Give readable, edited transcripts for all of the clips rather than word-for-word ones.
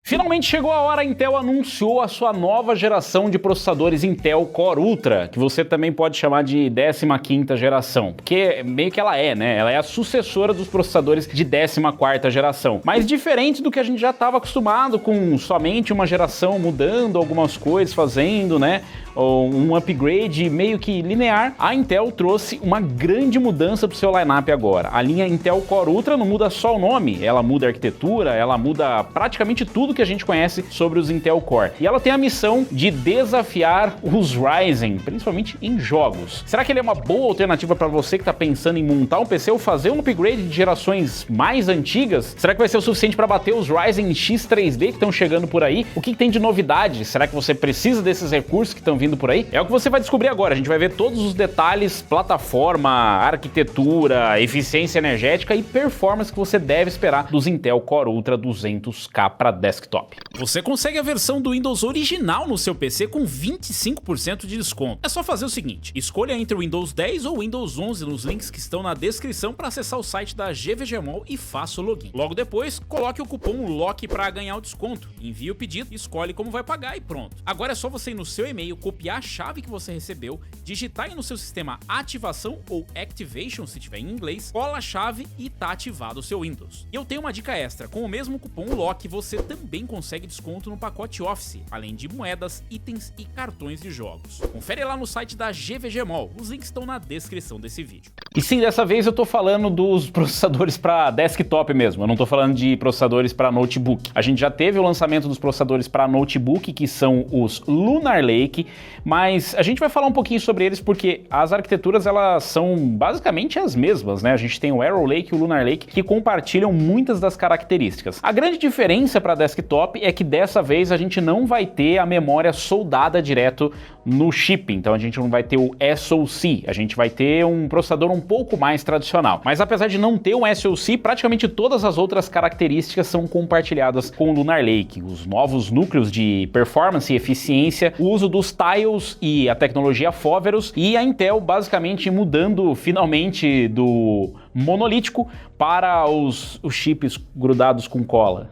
Finalmente chegou a hora, a Intel anunciou a sua nova geração de processadores Intel Core Ultra, que você também pode chamar de 15ª geração, porque meio que ela é, né? Ela é a sucessora dos processadores de 14ª geração. Mas diferente do que a gente já estava acostumado com somente uma geração mudando algumas coisas, fazendo, né, um upgrade meio que linear, a Intel trouxe uma grande mudança para o seu lineup agora. A linha Intel Core Ultra não muda só o nome, ela muda a arquitetura, ela muda praticamente tudo que a gente conhece sobre os Intel Core. E ela tem a missão de desafiar os Ryzen, principalmente em jogos. Será que ele é uma boa alternativa para você que está pensando em montar um PC ou fazer um upgrade de gerações mais antigas? Será que vai ser o suficiente para bater os Ryzen X3D que estão chegando por aí? O que tem de novidade? Será que você precisa desses recursos que estão vindo por aí? É o que você vai descobrir agora. A gente vai ver todos os detalhes, plataforma, arquitetura, eficiência energética e performance que você deve esperar dos Intel Core Ultra 200K para desktop. Você consegue a versão do Windows original no seu PC com 25% de desconto. É só fazer o seguinte, escolha entre o Windows 10 ou Windows 11 nos links que estão na descrição para acessar o site da GVGMall e faça o login. Logo depois, coloque o cupom LOCK para ganhar o desconto. Envie o pedido, escolhe como vai pagar e pronto. Agora é só você ir no seu e-mail, copiar a chave que você recebeu, digitar aí no seu sistema ativação ou activation, se tiver em inglês, cola a chave e tá ativado o seu Windows. E eu tenho uma dica extra, com o mesmo cupom LOCK você também consegue desconto no pacote Office, além de moedas, itens e cartões de jogos. Confere lá no site da GVGMall, os links estão na descrição desse vídeo. E sim, dessa vez eu tô falando dos processadores para desktop mesmo, eu não tô falando de processadores para notebook. A gente já teve o lançamento dos processadores para notebook, que são os Lunar Lake, mas a gente vai falar um pouquinho sobre eles porque as arquiteturas elas são basicamente as mesmas, né? A gente tem o Arrow Lake e o Lunar Lake que compartilham muitas das características. A grande diferença para desktop é que dessa vez a gente não vai ter a memória soldada direto no chip, então a gente não vai ter o SoC, a gente vai ter um processador um pouco mais tradicional. Mas apesar de não ter um SoC, praticamente todas as outras características são compartilhadas com o Lunar Lake. Os novos núcleos de performance e eficiência, o uso dos tiles e a tecnologia Foveros e a Intel basicamente mudando finalmente do monolítico para os chips grudados com cola.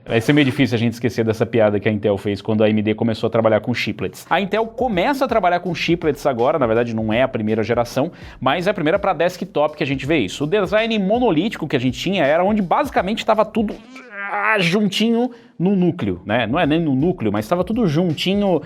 Vai ser meio difícil a gente esquecer dessa piada que a Intel fez quando a AMD começou a trabalhar com chiplets. A Intel começa a trabalhar com chiplets agora, na verdade não é a primeira geração, mas é a primeira para desktop que a gente vê isso. O design monolítico que a gente tinha era onde basicamente estava tudo juntinho no núcleo, né? Não é nem no núcleo, mas estava tudo juntinho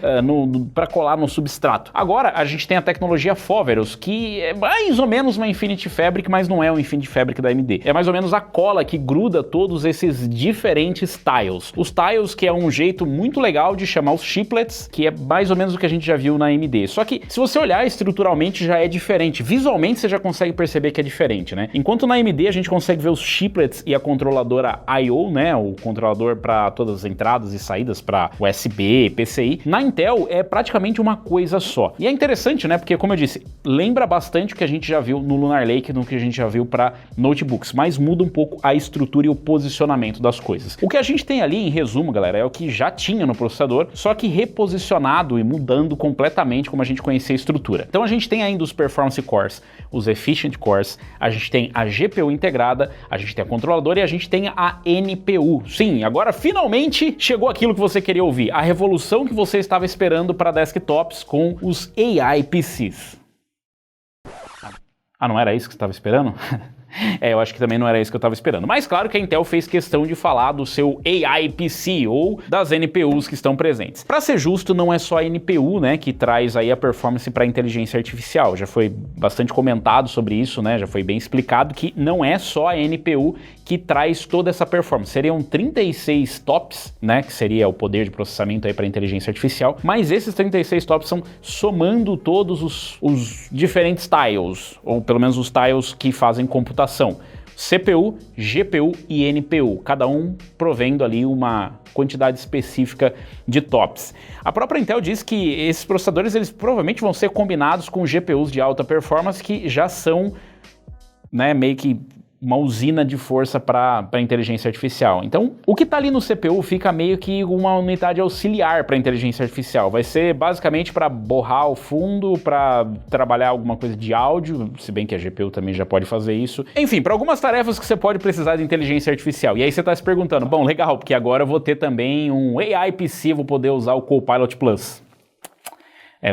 para colar no substrato. Agora a gente tem a tecnologia Foveros, que é mais ou menos uma Infinity Fabric, mas não é o Infinity Fabric da AMD. É mais ou menos a cola que gruda todos esses diferentes tiles. Os tiles que é um jeito muito legal de chamar os chiplets, que é mais ou menos o que a gente já viu na AMD. Só que se você olhar estruturalmente já é diferente. Visualmente você já consegue perceber que é diferente, né? Enquanto na AMD a gente consegue ver os chiplets e a controladora I/O, né? O controlador para todas as entradas e saídas para USB, PCI. Na Intel é praticamente uma coisa só. E é interessante, né? Porque, como eu disse, lembra bastante o que a gente já viu no Lunar Lake, no que a gente já viu para notebooks, mas muda um pouco a estrutura e o posicionamento das coisas. O que a gente tem ali, em resumo, galera, é o que já tinha no processador, só que reposicionado e mudando completamente como a gente conhecia a estrutura. Então a gente tem ainda os Performance Cores, os Efficient Cores, a gente tem a GPU integrada, a gente tem a controladora e a gente tem a NPU. Sim, agora finalmente chegou aquilo que você queria ouvir, a revolução que você estava esperando para desktops com os AI PCs. Ah, não era isso que você estava esperando? Eu acho que também não era isso que eu estava esperando. Mas claro que a Intel fez questão de falar do seu AI PC ou das NPUs que estão presentes. Para ser justo, não é só a NPU, né, que traz aí a performance para inteligência artificial. Já foi bastante comentado sobre isso, né? Já foi bem explicado que não é só a NPU que traz toda essa performance. Seriam 36 TOPS, né, que seria o poder de processamento aí para inteligência artificial, mas esses 36 TOPS são somando todos os diferentes tiles, ou pelo menos os tiles que fazem computação. CPU, GPU e NPU, cada um provendo ali uma quantidade específica de TOPS. A própria Intel diz que esses processadores eles provavelmente vão ser combinados com GPUs de alta performance que já são, né, meio que uma usina de força para inteligência artificial. Então, o que está ali no CPU fica meio que uma unidade auxiliar para inteligência artificial. Vai ser basicamente para borrar o fundo, para trabalhar alguma coisa de áudio, se bem que a GPU também já pode fazer isso. Enfim, para algumas tarefas que você pode precisar de inteligência artificial. E aí você está se perguntando, bom, legal, porque agora eu vou ter também um AI PC, vou poder usar o Copilot Plus.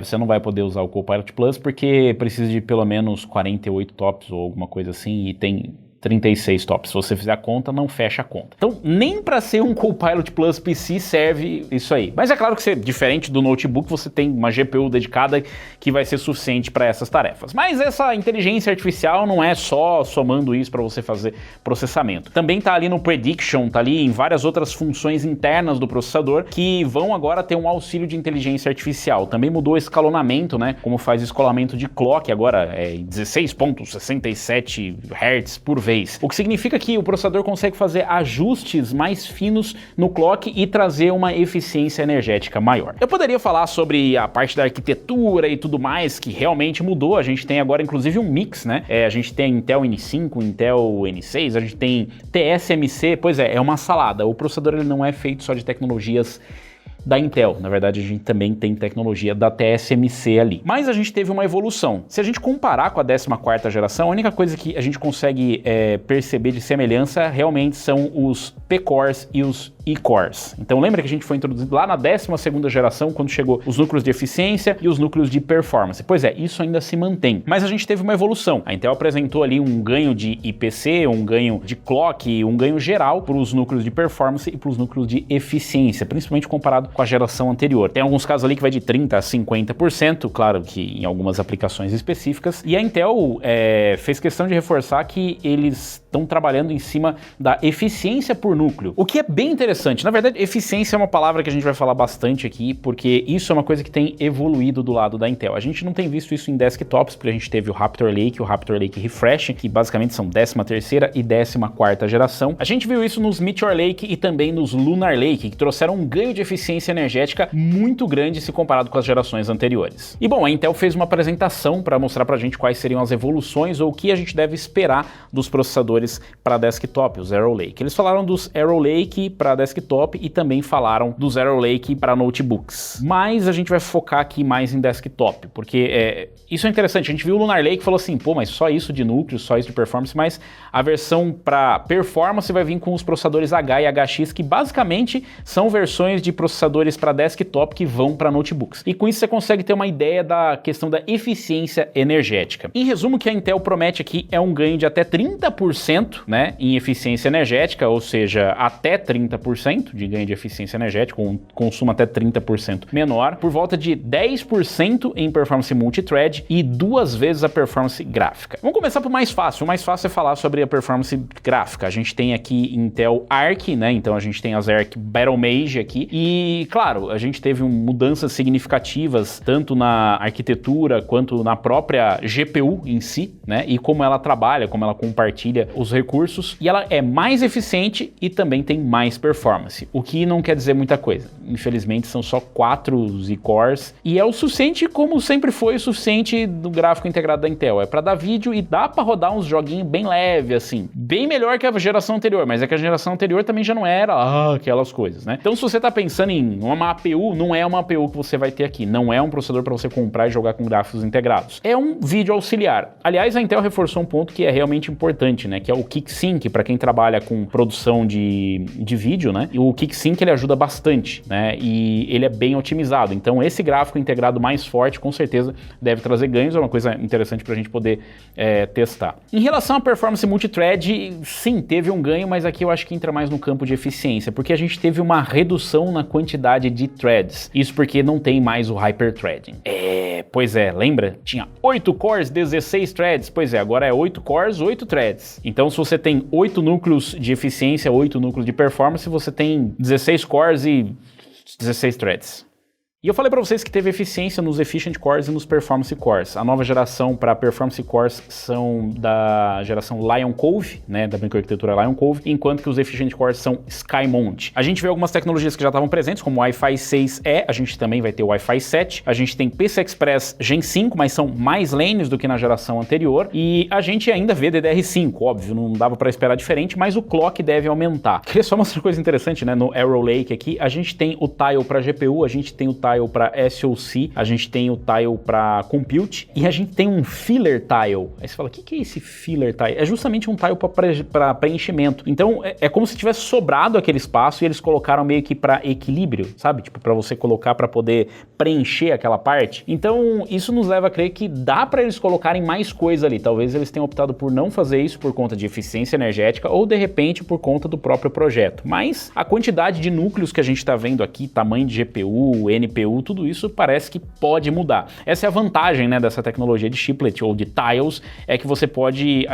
Você não vai poder usar o Copilot Plus porque precisa de pelo menos 48 tops ou alguma coisa assim, e tem 36 tops. Se você fizer a conta, não fecha a conta. Então, nem para ser um Copilot Plus PC serve isso aí. Mas é claro que diferente do notebook, você tem uma GPU dedicada que vai ser suficiente para essas tarefas. Mas essa inteligência artificial não é só somando isso para você fazer processamento. Também tá ali no Prediction, tá ali em várias outras funções internas do processador que vão agora ter um auxílio de inteligência artificial. Também mudou o escalonamento, né? Como faz o escalonamento de clock, agora é 16.67 Hz por vez. O que significa que o processador consegue fazer ajustes mais finos no clock e trazer uma eficiência energética maior. Eu poderia falar sobre a parte da arquitetura e tudo mais, que realmente mudou. A gente tem agora, inclusive, um mix, né? A gente tem Intel N5, Intel N6, a gente tem TSMC, pois é uma salada. O processador ele não é feito só de tecnologias da Intel. Na verdade, a gente também tem tecnologia da TSMC ali. Mas a gente teve uma evolução. Se a gente comparar com a 14ª geração, a única coisa que a gente consegue perceber de semelhança realmente são os P-cores e os E-cores. Então lembra que a gente foi introduzido lá na 12ª geração, quando chegou os núcleos de eficiência e os núcleos de performance. Pois é, isso ainda se mantém. Mas a gente teve uma evolução. A Intel apresentou ali um ganho de IPC, um ganho de clock, um ganho geral para os núcleos de performance e para os núcleos de eficiência, principalmente comparado com a geração anterior. Tem alguns casos ali que vai de 30% a 50%, claro que em algumas aplicações específicas. E a Intel fez questão de reforçar que eles estão trabalhando em cima da eficiência por núcleo, o que é bem interessante. Na verdade, eficiência é uma palavra que a gente vai falar bastante aqui, porque isso é uma coisa que tem evoluído do lado da Intel. A gente não tem visto isso em desktops, porque a gente teve o Raptor Lake, o Raptor Lake Refresh, que basicamente são 13ª e 14ª geração. A gente viu isso nos Meteor Lake e também nos Lunar Lake, que trouxeram um ganho de eficiência energética muito grande se comparado com as gerações anteriores. E bom, a Intel fez uma apresentação para mostrar pra gente quais seriam as evoluções ou o que a gente deve esperar dos processadores para desktop, os Arrow Lake. Eles falaram dos Arrow Lake para desktop e também falaram dos Arrow Lake para notebooks. Mas a gente vai focar aqui mais em desktop, porque isso é interessante. A gente viu o Lunar Lake e falou assim, pô, mas só isso de núcleo, só isso de performance, mas a versão para performance vai vir com os processadores H e HX, que basicamente são versões de processadores para desktop que vão para notebooks. E com isso você consegue ter uma ideia da questão da eficiência energética. Em resumo, o que a Intel promete aqui é um ganho de até 30%, né, em eficiência energética, ou seja, até 30% de ganho de eficiência energética, um consumo até 30% menor, por volta de 10% em performance multithread e 2 vezes a performance gráfica. Vamos começar por mais fácil. O mais fácil é falar sobre a performance gráfica. A gente tem aqui Intel Arc, né, então a gente tem as Arc Battlemage aqui, e claro, a gente teve mudanças significativas tanto na arquitetura quanto na própria GPU em si, né, e como ela trabalha, como ela compartilha os recursos, e ela é mais eficiente e também tem mais performance, o que não quer dizer muita coisa. Infelizmente são só 4 Z-cores e é o suficiente, como sempre foi o suficiente do gráfico integrado da Intel. É para dar vídeo e dá para rodar uns joguinhos bem leve assim, bem melhor que a geração anterior, mas é que a geração anterior também já não era aquelas coisas, né? Então se você tá pensando em uma APU, não é uma APU que você vai ter aqui, não é um processador para você comprar e jogar com gráficos integrados. É um vídeo auxiliar. Aliás, a Intel reforçou um ponto que é realmente importante, né? Que é o KickSync, para quem trabalha com produção de vídeo, né? E o KickSync ele ajuda bastante, né? E ele é bem otimizado. Então esse gráfico integrado mais forte, com certeza, deve trazer ganhos. É uma coisa interessante para a gente poder testar. Em relação à performance multithread, sim, teve um ganho, mas aqui eu acho que entra mais no campo de eficiência, porque a gente teve uma redução na quantidade de threads. Isso porque não tem mais o hyperthreading. Pois é, lembra? Tinha 8 cores, 16 threads. Pois é, agora é 8 cores, 8 threads. Então se você tem 8 núcleos de eficiência, 8 núcleos de performance, você tem 16 cores e 16 threads. E eu falei para vocês que teve eficiência nos Efficient Cores e nos Performance Cores. A nova geração para Performance Cores são da geração Lion Cove, né, da microarquitetura Lion Cove, enquanto que os Efficient Cores são SkyMount. A gente vê algumas tecnologias que já estavam presentes, como o Wi-Fi 6E, a gente também vai ter o Wi-Fi 7, a gente tem PCI Express Gen 5, mas são mais lanes do que na geração anterior, e a gente ainda vê DDR5, óbvio, não dava para esperar diferente, mas o clock deve aumentar. Queria só mostrar uma coisa interessante, né, no Arrow Lake aqui, a gente tem o tile para GPU, a gente tem o tile para SoC, a gente tem o tile para compute e a gente tem um filler tile. Aí você fala, o que é esse filler tile? É justamente um tile para preenchimento. Então é como se tivesse sobrado aquele espaço e eles colocaram meio que para equilíbrio, sabe? Tipo, para você colocar para poder preencher aquela parte. Então isso nos leva a crer que dá para eles colocarem mais coisa ali. Talvez eles tenham optado por não fazer isso por conta de eficiência energética ou de repente por conta do próprio projeto. Mas a quantidade de núcleos que a gente está vendo aqui, tamanho de GPU, NPU, tudo isso parece que pode mudar. Essa é a vantagem, né, dessa tecnologia de chiplet ou de tiles, é que você pode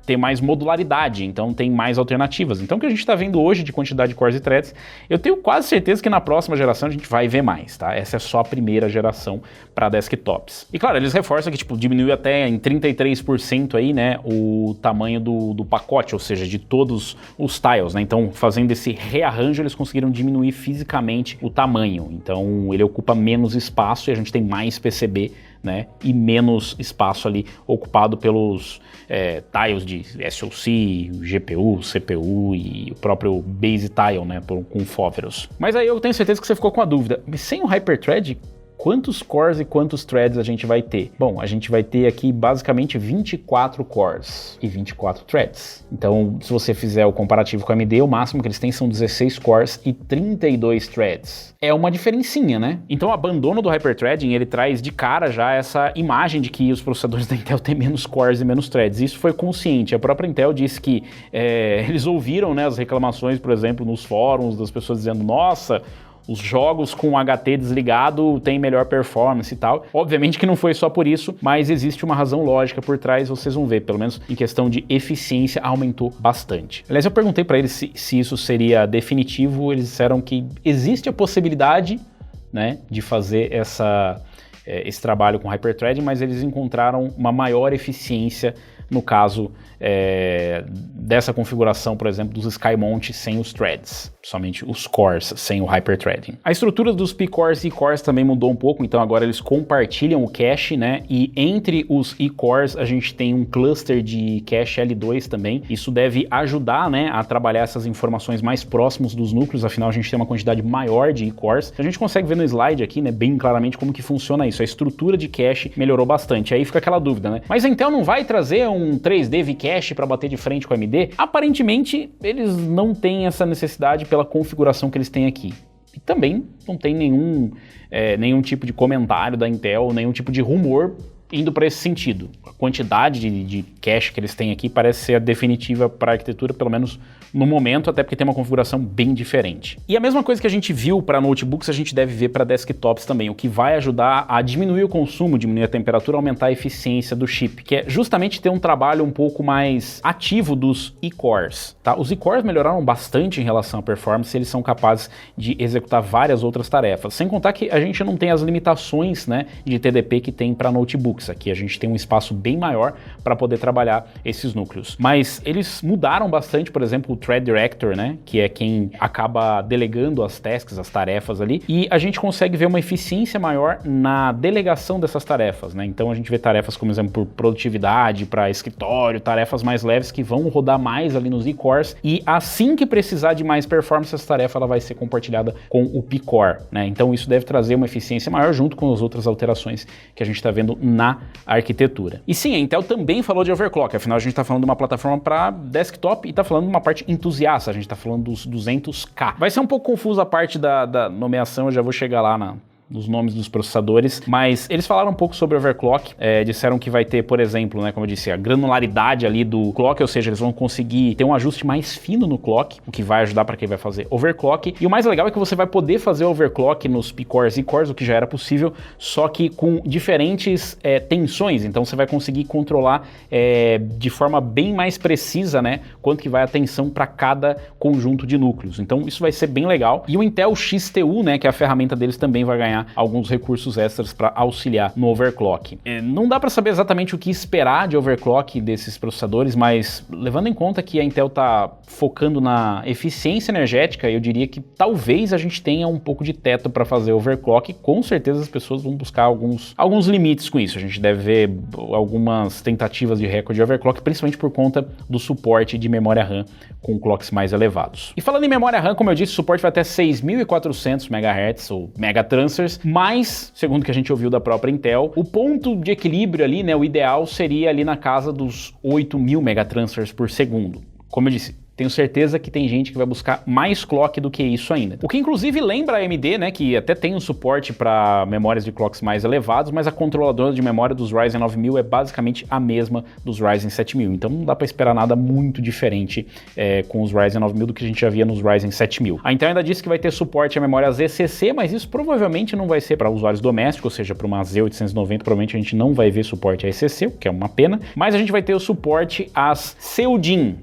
ter mais modularidade, então tem mais alternativas. Então o que a gente está vendo hoje de quantidade de cores e threads, eu tenho quase certeza que na próxima geração a gente vai ver mais, tá? Essa é só a primeira geração para desktops. E claro, eles reforçam que tipo, diminui até em 33% aí, né, o tamanho do pacote, ou seja, de todos os tiles, né? Então fazendo esse rearranjo eles conseguiram diminuir fisicamente o tamanho. Então ele ocupa menos espaço e a gente tem mais PCB, né, e menos espaço ali ocupado pelos tiles de SoC, GPU, CPU e o próprio base tile, né, com Foveros. Mas aí eu tenho certeza que você ficou com a dúvida, sem o Hyperthread, quantos cores e quantos threads a gente vai ter? Bom, a gente vai ter aqui basicamente 24 cores e 24 threads. Então, se você fizer o comparativo com a AMD, o máximo que eles têm são 16 cores e 32 threads. É uma diferencinha, né? Então, o abandono do Hyperthreading, ele traz de cara já essa imagem de que os processadores da Intel têm menos cores e menos threads. Isso foi consciente. A própria Intel disse que eles ouviram, né, as reclamações, por exemplo, nos fóruns das pessoas dizendo, nossa, os jogos com HT desligado têm melhor performance e tal. Obviamente que não foi só por isso, mas existe uma razão lógica por trás, vocês vão ver, pelo menos em questão de eficiência, aumentou bastante. Aliás, eu perguntei para eles se isso seria definitivo, eles disseram que existe a possibilidade, né, de fazer esse trabalho com Hyperthreading, mas eles encontraram uma maior eficiência no caso dessa configuração, por exemplo, dos SkyMount sem os threads, somente os cores sem o Hyperthreading. A estrutura dos P-cores e E-cores também mudou um pouco, então agora eles compartilham o cache, né? E entre os E-cores a gente tem um cluster de cache L2 também. Isso deve ajudar, né, a trabalhar essas informações mais próximos dos núcleos, afinal a gente tem uma quantidade maior de E-cores. A gente consegue ver no slide aqui, né, bem claramente como que funciona isso. A estrutura de cache melhorou bastante. Aí fica aquela dúvida, né? Mas a Intel não vai trazer um 3D Vcache para bater de frente com a AMD? Aparentemente, eles não têm essa necessidade pela configuração que eles têm aqui. E também não tem nenhum tipo de comentário da Intel, nenhum tipo de rumor indo para esse sentido. A quantidade de cache que eles têm aqui parece ser a definitiva para a arquitetura, pelo menos no momento, até porque tem uma configuração bem diferente. E a mesma coisa que a gente viu para notebooks, a gente deve ver para desktops também, o que vai ajudar a diminuir o consumo, diminuir a temperatura, aumentar a eficiência do chip, que é justamente ter um trabalho um pouco mais ativo dos E-cores, tá? Os E-cores melhoraram bastante em relação à performance, eles são capazes de executar várias outras tarefas, sem contar que a gente não tem as limitações, né, de TDP que tem para notebooks. Aqui a gente tem um espaço bem maior para poder trabalhar esses núcleos. Mas eles mudaram bastante, por exemplo, o Thread Director, né, que é quem acaba delegando as tasks, as tarefas ali, e a gente consegue ver uma eficiência maior na delegação dessas tarefas, né? Então a gente vê tarefas como, exemplo, por produtividade, para escritório, tarefas mais leves que vão rodar mais ali nos E-cores, e assim que precisar de mais performance, essa tarefa ela vai ser compartilhada com o P-core, né? Então isso deve trazer uma eficiência maior junto com as outras alterações que a gente está vendo na arquitetura. E sim, a Intel também falou de overclock, afinal a gente está falando de uma plataforma para desktop e está falando de uma parte entusiasta, a gente está falando dos 200K. Vai ser um pouco confuso a parte da nomeação, eu já vou chegar lá nos nomes dos processadores, mas eles falaram um pouco sobre overclock, disseram que vai ter, por exemplo, né, como eu disse, a granularidade ali do clock, ou seja, eles vão conseguir ter um ajuste mais fino no clock, o que vai ajudar para quem vai fazer overclock, e o mais legal é que você vai poder fazer overclock nos P-cores e E-cores, o que já era possível, só que com diferentes tensões, então você vai conseguir controlar de forma bem mais precisa, né, quanto que vai a tensão para cada conjunto de núcleos, então isso vai ser bem legal, e o Intel XTU, né, que é a ferramenta deles, também vai ganhar ganhar alguns recursos extras para auxiliar no overclock. Não dá para saber exatamente o que esperar de overclock desses processadores, mas levando em conta que a Intel está focando na eficiência energética, eu diria que talvez a gente tenha um pouco de teto para fazer overclock. Com certeza as pessoas vão buscar alguns limites com isso. A gente deve ver algumas tentativas de recorde de overclock, principalmente por conta do suporte de memória RAM com clocks mais elevados. E falando em memória RAM, como eu disse, o suporte vai até 6.400 MHz ou megatransfers, mas, segundo o que a gente ouviu da própria Intel, o ponto de equilíbrio ali, né, o ideal seria ali na casa dos 8.000 megatransfers por segundo. Como eu disse, tenho certeza que tem gente que vai buscar mais clock do que isso ainda. O que inclusive lembra a AMD, né, que até tem um suporte para memórias de clocks mais elevados, mas a controladora de memória dos Ryzen 9000 é basicamente a mesma dos Ryzen 7000. Então não dá para esperar nada muito diferente com os Ryzen 9000 do que a gente já via nos Ryzen 7000. A Intel ainda disse que vai ter suporte a memórias ECC, mas isso provavelmente não vai ser para usuários domésticos, ou seja, para uma Z890, provavelmente a gente não vai ver suporte a ECC, o que é uma pena, mas a gente vai ter o suporte às Seudin.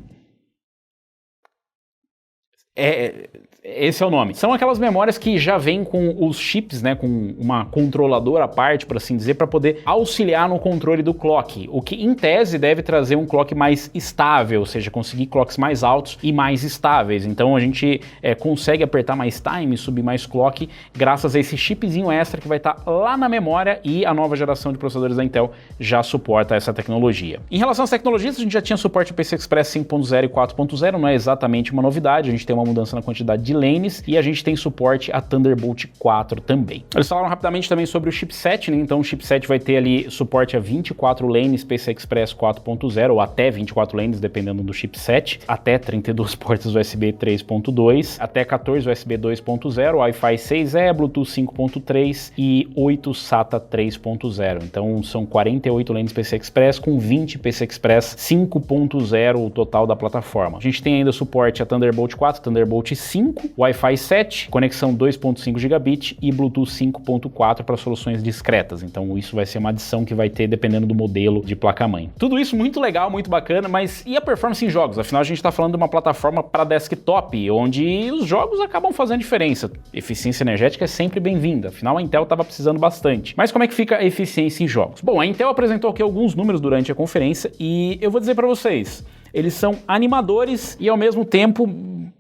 Esse é o nome. São aquelas memórias que já vêm com os chips, né, com uma controladora à parte, por assim dizer, para poder auxiliar no controle do clock, o que em tese deve trazer um clock mais estável, ou seja, conseguir clocks mais altos e mais estáveis. Então a gente consegue apertar mais time, subir mais clock, graças a esse chipzinho extra que vai estar lá na memória, e a nova geração de processadores da Intel já suporta essa tecnologia. Em relação às tecnologias, a gente já tinha suporte ao PCI Express 5.0 e 4.0, não é exatamente uma novidade, a gente tem uma mudança na quantidade de lanes e a gente tem suporte a Thunderbolt 4 também. Eles falaram rapidamente também sobre o chipset, né? Então o chipset vai ter ali suporte a 24 lanes PCI Express 4.0 ou até 24 lanes, dependendo do chipset, até 32 portas USB 3.2, até 14 USB 2.0, Wi-Fi 6E, Bluetooth 5.3 e 8 SATA 3.0. Então são 48 lanes PCI Express com 20 PCI Express 5.0 o total da plataforma. A gente tem ainda suporte a Thunderbolt 4, Thunderbolt 5, Wi-Fi 7, conexão 2.5 gigabit e Bluetooth 5.4 para soluções discretas. Então isso vai ser uma adição que vai ter dependendo do modelo de placa-mãe. Tudo isso muito legal, muito bacana, mas e a performance em jogos? Afinal a gente está falando de uma plataforma para desktop, onde os jogos acabam fazendo diferença. Eficiência energética é sempre bem-vinda, afinal a Intel estava precisando bastante. Mas como é que fica a eficiência em jogos? Bom, a Intel apresentou aqui alguns números durante a conferência e eu vou dizer para vocês, eles são animadores e ao mesmo tempo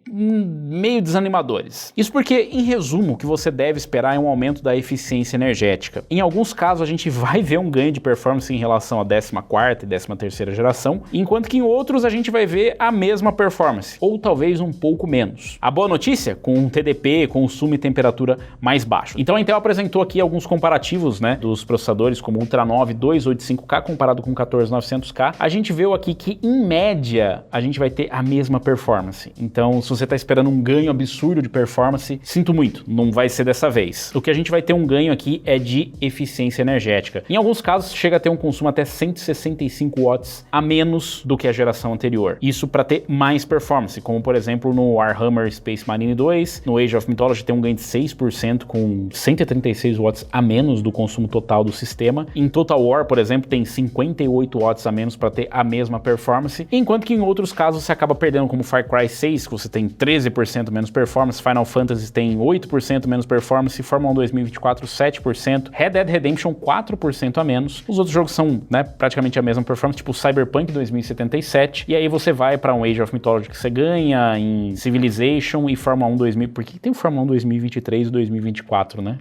meio desanimadores. Isso porque, em resumo, o que você deve esperar é um aumento da eficiência energética. Em alguns casos, a gente vai ver um ganho de performance em relação à 14ª e 13ª geração, enquanto que em outros a gente vai ver a mesma performance, ou talvez um pouco menos. A boa notícia, com um TDP, consumo e temperatura mais baixo. Então a Intel apresentou aqui alguns comparativos, né, dos processadores como Ultra 9 285K comparado com 14900K. A gente viu aqui que, em média, a gente vai ter a mesma performance. Então, se você está esperando um ganho absurdo de performance, sinto muito, não vai ser dessa vez. O que a gente vai ter um ganho aqui é de eficiência energética. Em alguns casos, chega a ter um consumo até 165 watts a menos do que a geração anterior. Isso para ter mais performance, como por exemplo no Warhammer Space Marine 2, no Age of Mythology tem um ganho de 6% com 136 watts a menos do consumo total do sistema. Em Total War, por exemplo, tem 58 watts a menos para ter a mesma performance, enquanto que em outros casos você acaba perdendo, como Far Cry 6, que você tem 13% menos performance, Final Fantasy tem 8% menos performance, Fórmula 1 2024 7%, Red Dead Redemption 4% a menos. Os outros jogos são, né, praticamente a mesma performance, tipo Cyberpunk 2077, e aí você vai para um Age of Mythology que você ganha, em Civilization e Fórmula 1 2000, por que tem Fórmula 1 2023 e 2024, né?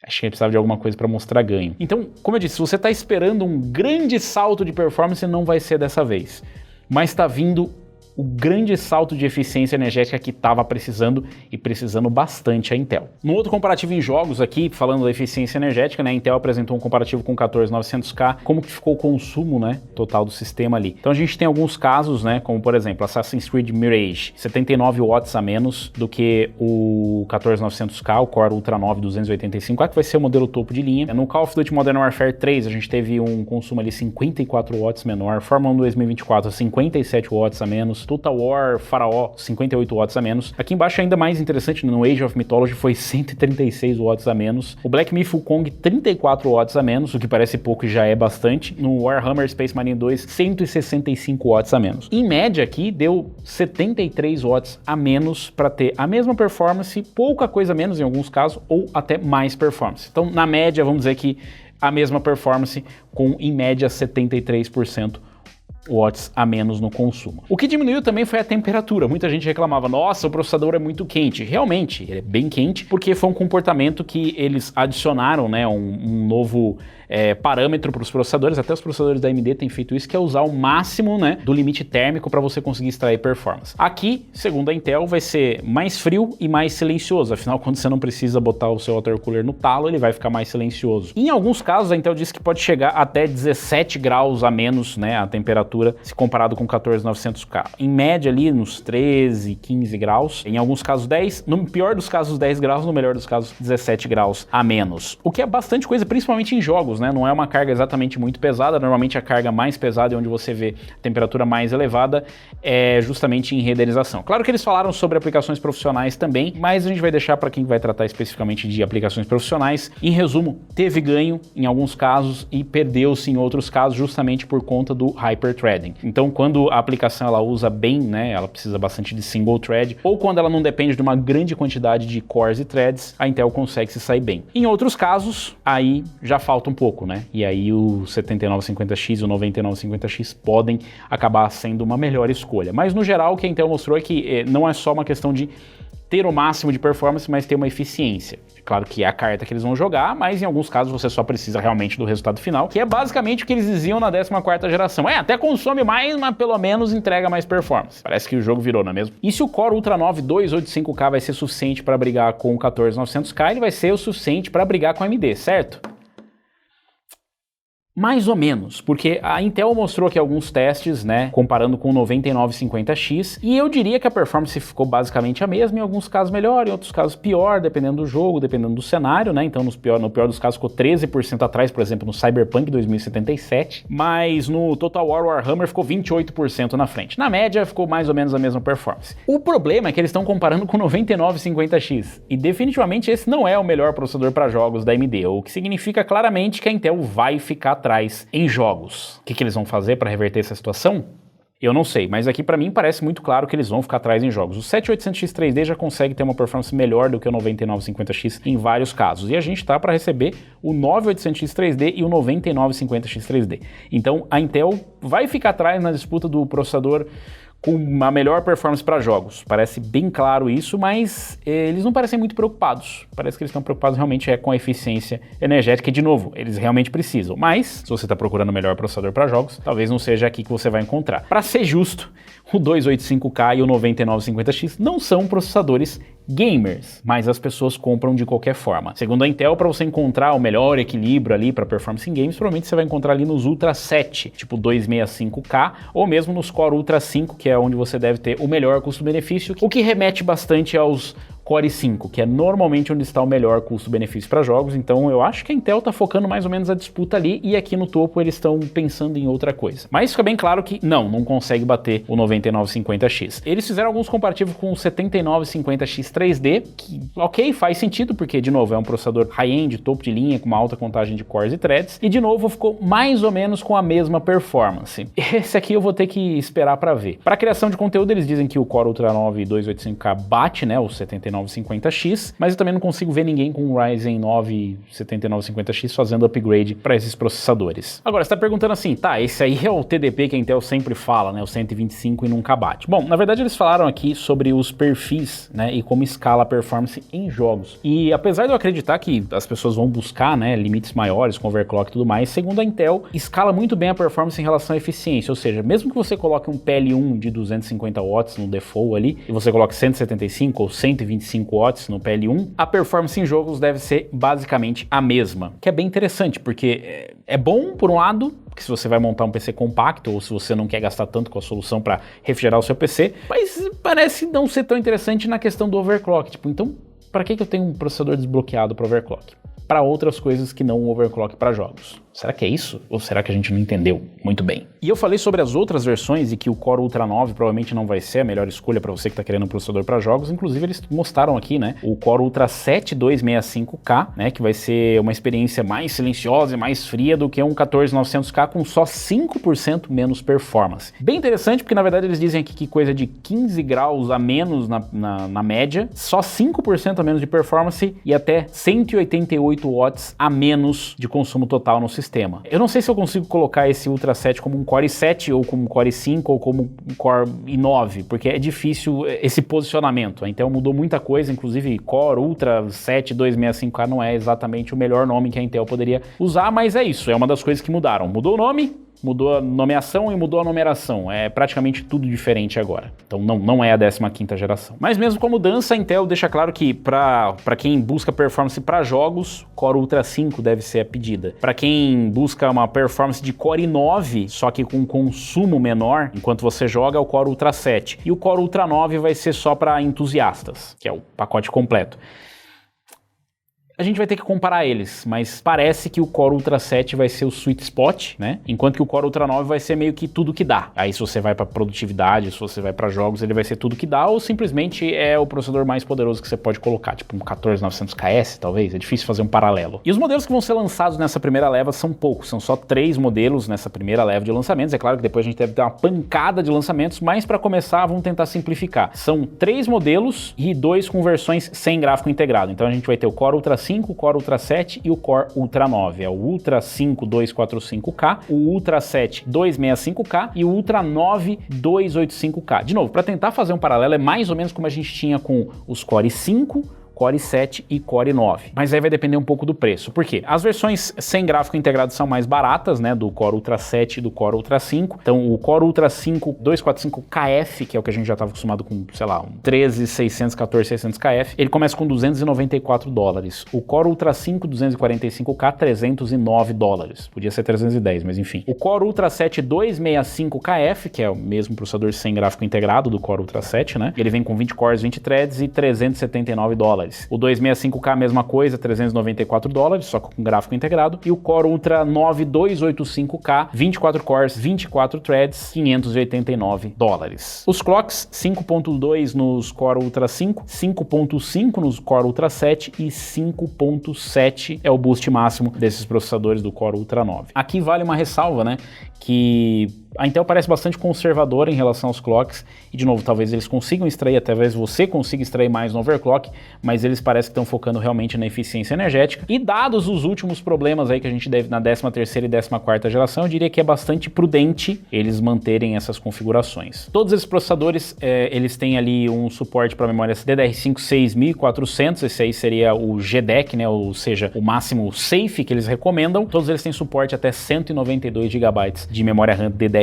Acho que ele precisava de alguma coisa para mostrar ganho. Então, como eu disse, se você está esperando um grande salto de performance, não vai ser dessa vez, mas está vindo o grande salto de eficiência energética que estava precisando e precisando bastante a Intel. No outro comparativo em jogos aqui, falando da eficiência energética, né, a Intel apresentou um comparativo com 14900K, como que ficou o consumo, né, total do sistema ali. Então a gente tem alguns casos, né, como por exemplo, Assassin's Creed Mirage, 79 watts a menos do que o 14900K, o Core Ultra 9 285K, que vai ser o modelo topo de linha. No Call of Duty Modern Warfare 3, a gente teve um consumo ali 54 watts menor, Fórmula 1 2024 57 watts a menos, menos. Total War Faraó, 58 watts a menos. Aqui embaixo ainda mais interessante, no Age of Mythology foi 136 watts a menos. O Black Myth Wukong, 34 watts a menos, o que parece pouco e já é bastante. No Warhammer Space Marine 2, 165 watts a menos. Em média aqui, deu 73 watts a menos para ter a mesma performance, pouca coisa menos em alguns casos, ou até mais performance. Então, na média, vamos dizer que a mesma performance com, em média, 73% watts a menos no consumo. O que diminuiu também foi a temperatura. Muita gente reclamava, nossa, o processador é muito quente. Realmente, ele é bem quente, porque foi um comportamento que eles adicionaram, né, um novo parâmetro para os processadores. Até os processadores da AMD têm feito isso, que é usar o máximo, né, do limite térmico para você conseguir extrair performance. Aqui, segundo a Intel, vai ser mais frio e mais silencioso. Afinal, quando você não precisa botar o seu water cooler no talo, ele vai ficar mais silencioso. Em alguns casos, a Intel disse que pode chegar até 17 graus a menos, né, a temperatura, se comparado com o 14900K. Em média ali, nos 13, 15 graus. Em alguns casos 10, no pior dos casos 10 graus, no melhor dos casos 17 graus a menos. O que é bastante coisa, principalmente em jogos, né? Não é uma carga exatamente muito pesada. Normalmente a carga mais pesada, onde você vê a temperatura mais elevada, é justamente em renderização. Claro que eles falaram sobre aplicações profissionais também, mas a gente vai deixar para quem vai tratar especificamente de aplicações profissionais. Em resumo, teve ganho em alguns casos e perdeu-se em outros casos, justamente por conta do hyperthreading. Então, quando a aplicação ela usa bem, né, ela precisa bastante de single thread, ou quando ela não depende de uma grande quantidade de cores e threads, a Intel consegue se sair bem. Em outros casos, aí já falta um pouco, né? E aí o 7950X e o 9950X podem acabar sendo uma melhor escolha. Mas no geral, o que a Intel mostrou é que não é só uma questão de ter o máximo de performance, mas ter uma eficiência. É claro que é a carta que eles vão jogar, mas em alguns casos você só precisa realmente do resultado final, que é basicamente o que eles diziam na 14ª geração. Até consome mais, mas pelo menos entrega mais performance. Parece que o jogo virou, não é mesmo? E se o Core Ultra 9 285K vai ser suficiente para brigar com o 14900K, ele vai ser o suficiente para brigar com a AMD, certo? Mais ou menos, porque a Intel mostrou aqui alguns testes, né, comparando com o 9950X, e eu diria que a performance ficou basicamente a mesma, em alguns casos melhor, em outros casos pior, dependendo do jogo, dependendo do cenário, né, então no pior dos casos ficou 13% atrás, por exemplo, no Cyberpunk 2077, mas no Total War Warhammer ficou 28% na frente. Na média, ficou mais ou menos a mesma performance. O problema é que eles estão comparando com o 9950X, e definitivamente esse não é o melhor processador para jogos da AMD, o que significa claramente que a Intel vai ficar atrás em jogos. O que eles vão fazer para reverter essa situação? Eu não sei, mas aqui para mim parece muito claro que eles vão ficar atrás em jogos. O 7800X 3D já consegue ter uma performance melhor do que o 9950X em vários casos. E a gente tá para receber o 9800X 3D e o 9950X 3D. Então a Intel vai ficar atrás na disputa do processador com uma melhor performance para jogos. Parece bem claro isso, mas eles não parecem muito preocupados. Parece que eles estão preocupados realmente com a eficiência energética e, de novo, eles realmente precisam. Mas, se você está procurando o melhor processador para jogos, talvez não seja aqui que você vai encontrar. Para ser justo, o 285K e o 9950X não são processadores gamers, mas as pessoas compram de qualquer forma. Segundo a Intel, para você encontrar o melhor equilíbrio ali para performance em games, provavelmente você vai encontrar ali nos Ultra 7, tipo 265K, ou mesmo nos Core Ultra 5, que é onde você deve ter o melhor custo-benefício, o que remete bastante aos Core i5, que é normalmente onde está o melhor custo-benefício para jogos. Então eu acho que a Intel está focando mais ou menos a disputa ali, e aqui no topo eles estão pensando em outra coisa. Mas fica bem claro que não consegue bater o 9950X. Eles fizeram alguns comparativos com o 7950X 3D, que ok, faz sentido, porque de novo é um processador high-end, topo de linha, com uma alta contagem de cores e threads, e de novo ficou mais ou menos com a mesma performance. Esse aqui eu vou ter que esperar para ver. Para criação de conteúdo eles dizem que o Core Ultra 9 285K bate, né, o 7950X, mas eu também não consigo ver ninguém com o Ryzen 9 7950X fazendo upgrade para esses processadores. Agora, você está perguntando assim, tá, esse aí é o TDP que a Intel sempre fala, né, o 125 e nunca bate. Bom, na verdade eles falaram aqui sobre os perfis, né, e como escala a performance em jogos. E apesar de eu acreditar que as pessoas vão buscar, né, limites maiores com overclock e tudo mais, segundo a Intel, escala muito bem a performance em relação à eficiência, ou seja, mesmo que você coloque um PL1 de 250 watts no default ali, e você coloque 175 ou 125 watts no PL1, a performance em jogos deve ser basicamente a mesma, que é bem interessante, porque é bom por um lado, porque se você vai montar um PC compacto ou se você não quer gastar tanto com a solução para refrigerar o seu PC, mas parece não ser tão interessante na questão do overclock. Tipo, então, para que eu tenho um processador desbloqueado para overclock? Para outras coisas que não o overclock para jogos. Será que é isso? Ou será que a gente não entendeu muito bem? E eu falei sobre as outras versões e que o Core Ultra 9 provavelmente não vai ser a melhor escolha para você que está querendo um processador para jogos. Inclusive, eles mostraram aqui, né, o Core Ultra 7 265K, né, que vai ser uma experiência mais silenciosa e mais fria do que um 14900K com só 5% menos performance. Bem interessante, porque na verdade eles dizem aqui que coisa de 15 graus a menos na média, só 5% a menos de performance e até 188 watts a menos de consumo total no sistema. Eu não sei se eu consigo colocar esse Ultra 7 como um Core 7 ou como um Core 5 ou como um Core i9, porque é difícil esse posicionamento. A Intel mudou muita coisa, inclusive Core Ultra 7 265K não é exatamente o melhor nome que a Intel poderia usar, mas é isso, é uma das coisas que mudaram. Mudou o nome, mudou a nomeação e mudou a numeração. É praticamente tudo diferente agora. Então não é a 15ª geração. Mas mesmo com a mudança, a Intel deixa claro que para quem busca performance para jogos, Core Ultra 5 deve ser a pedida. Para quem busca uma performance de Core i9, só que com consumo menor, enquanto você joga, é o Core Ultra 7. E o Core Ultra 9 vai ser só para entusiastas, que é o pacote completo. A gente vai ter que comparar eles, mas parece que o Core Ultra 7 vai ser o sweet spot, né? Enquanto que o Core Ultra 9 vai ser meio que tudo que dá. Aí se você vai para produtividade, se você vai para jogos, ele vai ser tudo que dá, ou simplesmente é o processador mais poderoso que você pode colocar, tipo um 14900KS, talvez. É difícil fazer um paralelo. E os modelos que vão ser lançados nessa primeira leva são poucos, são só 3 modelos nessa primeira leva de lançamentos. É claro que depois a gente deve ter uma pancada de lançamentos, mas para começar, vamos tentar simplificar. São 3 modelos e 2 com versões sem gráfico integrado. Então a gente vai ter o Core Ultra 5, o Core Ultra 7 e o Core Ultra 9. É o Ultra 5 245K, o Ultra 7 265K e o Ultra 9 285K. De novo, para tentar fazer um paralelo, é mais ou menos como a gente tinha com os Core 5, Core 7 e Core 9. Mas aí vai depender um pouco do preço. Por quê? As versões sem gráfico integrado são mais baratas, né? Do Core Ultra 7 e do Core Ultra 5. Então o Core Ultra 5 245KF, que é o que a gente já estava acostumado com, sei lá, um 13600, 14600KF, ele começa com $294. O Core Ultra 5 245K, $309. Podia ser 310, mas enfim. O Core Ultra 7 265KF, que é o mesmo processador sem gráfico integrado do Core Ultra 7, né? Ele vem com 20 cores, 20 threads e $379. O 265K, mesma coisa, $394, só com gráfico integrado. E o Core Ultra 9 285K, 24 cores, 24 threads, $589. Os clocks, 5.2 nos Core Ultra 5, 5.5 nos Core Ultra 7 e 5.7 é o boost máximo desses processadores do Core Ultra 9. Aqui vale uma ressalva, né, que a Intel parece bastante conservadora em relação aos clocks, e de novo, talvez eles consigam extrair, talvez você consiga extrair mais no overclock, mas eles parecem que estão focando realmente na eficiência energética, e dados os últimos problemas aí que a gente deve na 13ª e 14ª geração, eu diria que é bastante prudente eles manterem essas configurações. Todos esses processadores, eles têm ali um suporte para memória DDR5 6400, esse aí seria o GDEC, né, ou seja, o máximo safe que eles recomendam. Todos eles têm suporte até 192 GB de memória RAM DDR5.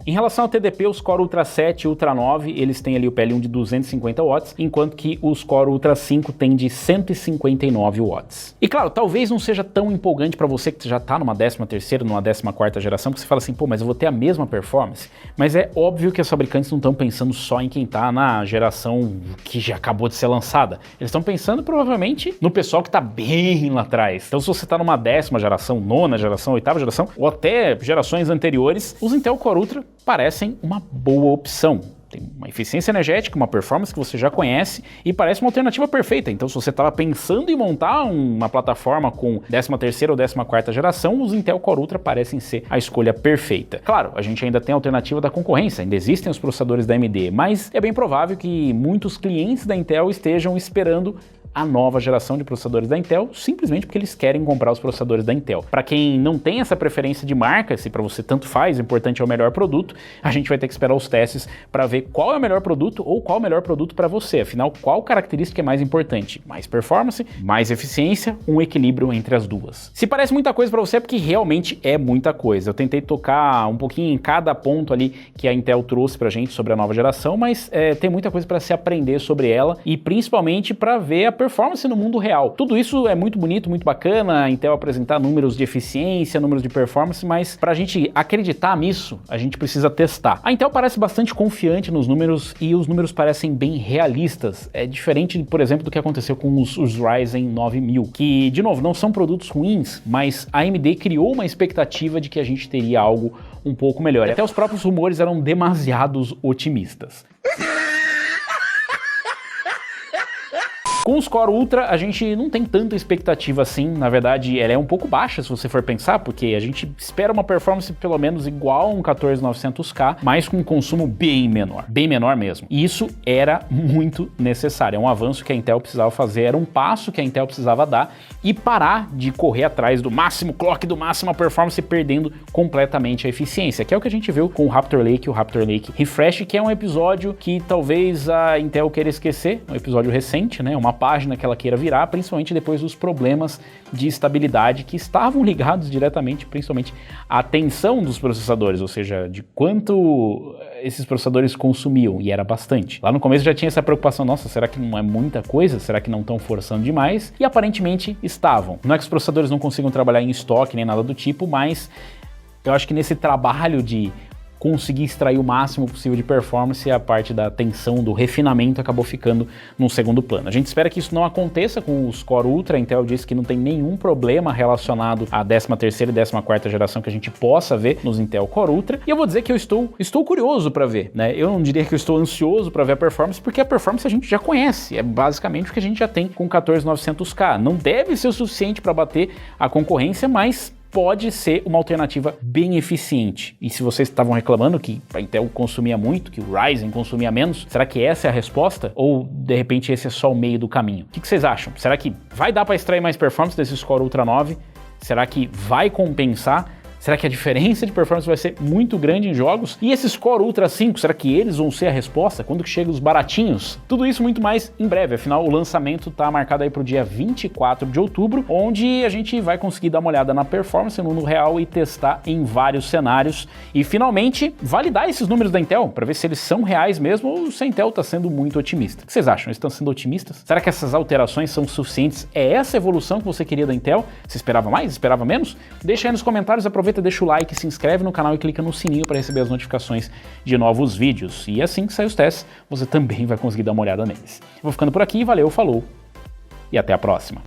Em relação ao TDP, os Core Ultra 7 e Ultra 9, eles têm ali o PL1 de 250 watts, enquanto que os Core Ultra 5 têm de 159 watts. E claro, talvez não seja tão empolgante para você que já está numa 13ª, numa 14ª geração, que você fala assim, pô, mas eu vou ter a mesma performance? Mas é óbvio que os fabricantes não estão pensando só em quem está na geração que já acabou de ser lançada. Eles estão pensando provavelmente no pessoal que está bem lá atrás. Então se você está numa 10ª geração, 9ª geração, 8ª geração, ou até gerações anteriores, os Intel Core Ultra parecem uma boa opção. Tem uma eficiência energética, uma performance que você já conhece e parece uma alternativa perfeita. Então, se você estava pensando em montar uma plataforma com 13ª ou 14ª geração, os Intel Core Ultra parecem ser a escolha perfeita. Claro, a gente ainda tem a alternativa da concorrência, ainda existem os processadores da AMD, mas é bem provável que muitos clientes da Intel estejam esperando a nova geração de processadores da Intel, simplesmente porque eles querem comprar os processadores da Intel. Para quem não tem essa preferência de marca, se para você tanto faz, o importante é o melhor produto, a gente vai ter que esperar os testes para ver qual é o melhor produto ou qual é o melhor produto para você. Afinal, qual característica é mais importante? Mais performance, mais eficiência, um equilíbrio entre as duas. Se parece muita coisa para você, é porque realmente é muita coisa. Eu tentei tocar um pouquinho em cada ponto ali que a Intel trouxe pra gente sobre a nova geração, mas tem muita coisa para se aprender sobre ela e principalmente para ver a performance no mundo real. Tudo isso é muito bonito, muito bacana, a Intel apresentar números de eficiência, números de performance, mas pra gente acreditar nisso, a gente precisa testar. A Intel parece bastante confiante nos números e os números parecem bem realistas. É diferente, por exemplo, do que aconteceu com os Ryzen 9000, que, de novo, não são produtos ruins, mas a AMD criou uma expectativa de que a gente teria algo um pouco melhor. E até os próprios rumores eram demasiados otimistas. Com os Core Ultra, a gente não tem tanta expectativa assim, na verdade ela é um pouco baixa se você for pensar, porque a gente espera uma performance pelo menos igual a um 14900K, mas com um consumo bem menor mesmo. E isso era muito necessário, é um avanço que a Intel precisava fazer, era um passo que a Intel precisava dar e parar de correr atrás do máximo clock, do máximo performance, perdendo completamente a eficiência, que é o que a gente viu com o Raptor Lake e o Raptor Lake Refresh, que é um episódio que talvez a Intel queira esquecer, um episódio recente, né, uma página que ela queira virar, principalmente depois dos problemas de estabilidade que estavam ligados diretamente, principalmente à tensão dos processadores, ou seja, de quanto esses processadores consumiam, e era bastante. Lá no começo já tinha essa preocupação, nossa, será que não é muita coisa? Será que não estão forçando demais? E aparentemente estavam. Não é que os processadores não consigam trabalhar em estoque nem nada do tipo, mas eu acho que nesse trabalho de conseguir extrair o máximo possível de performance, a parte da tensão, do refinamento acabou ficando num segundo plano. A gente espera que isso não aconteça com os Core Ultra. A Intel disse que não tem nenhum problema relacionado à 13ª e 14ª geração que a gente possa ver nos Intel Core Ultra, e eu vou dizer que eu estou curioso para ver, né? Eu não diria que eu estou ansioso para ver a performance, porque a performance a gente já conhece, é basicamente o que a gente já tem com o 14900K. Não deve ser o suficiente para bater a concorrência, mas pode ser uma alternativa bem eficiente. E se vocês estavam reclamando que a Intel consumia muito, que o Ryzen consumia menos, será que essa é a resposta? Ou, de repente, esse é só o meio do caminho? O que vocês acham? Será que vai dar para extrair mais performance desses Core Ultra 9? Será que vai compensar? Será que a diferença de performance vai ser muito grande em jogos? E esses Core Ultra 5, será que eles vão ser a resposta? Quando que chegam os baratinhos? Tudo isso muito mais em breve, afinal o lançamento tá marcado aí pro dia 24 de outubro, onde a gente vai conseguir dar uma olhada na performance no mundo real e testar em vários cenários e finalmente validar esses números da Intel, para ver se eles são reais mesmo ou se a Intel tá sendo muito otimista. O que vocês acham? Eles estão sendo otimistas? Será que essas alterações são suficientes? É essa a evolução que você queria da Intel? Você esperava mais? Esperava menos? Deixa aí nos comentários, aproveita, deixa o like, se inscreve no canal e clica no sininho para receber as notificações de novos vídeos. E assim que sair os testes, você também vai conseguir dar uma olhada neles. Vou ficando por aqui, valeu, falou e até a próxima.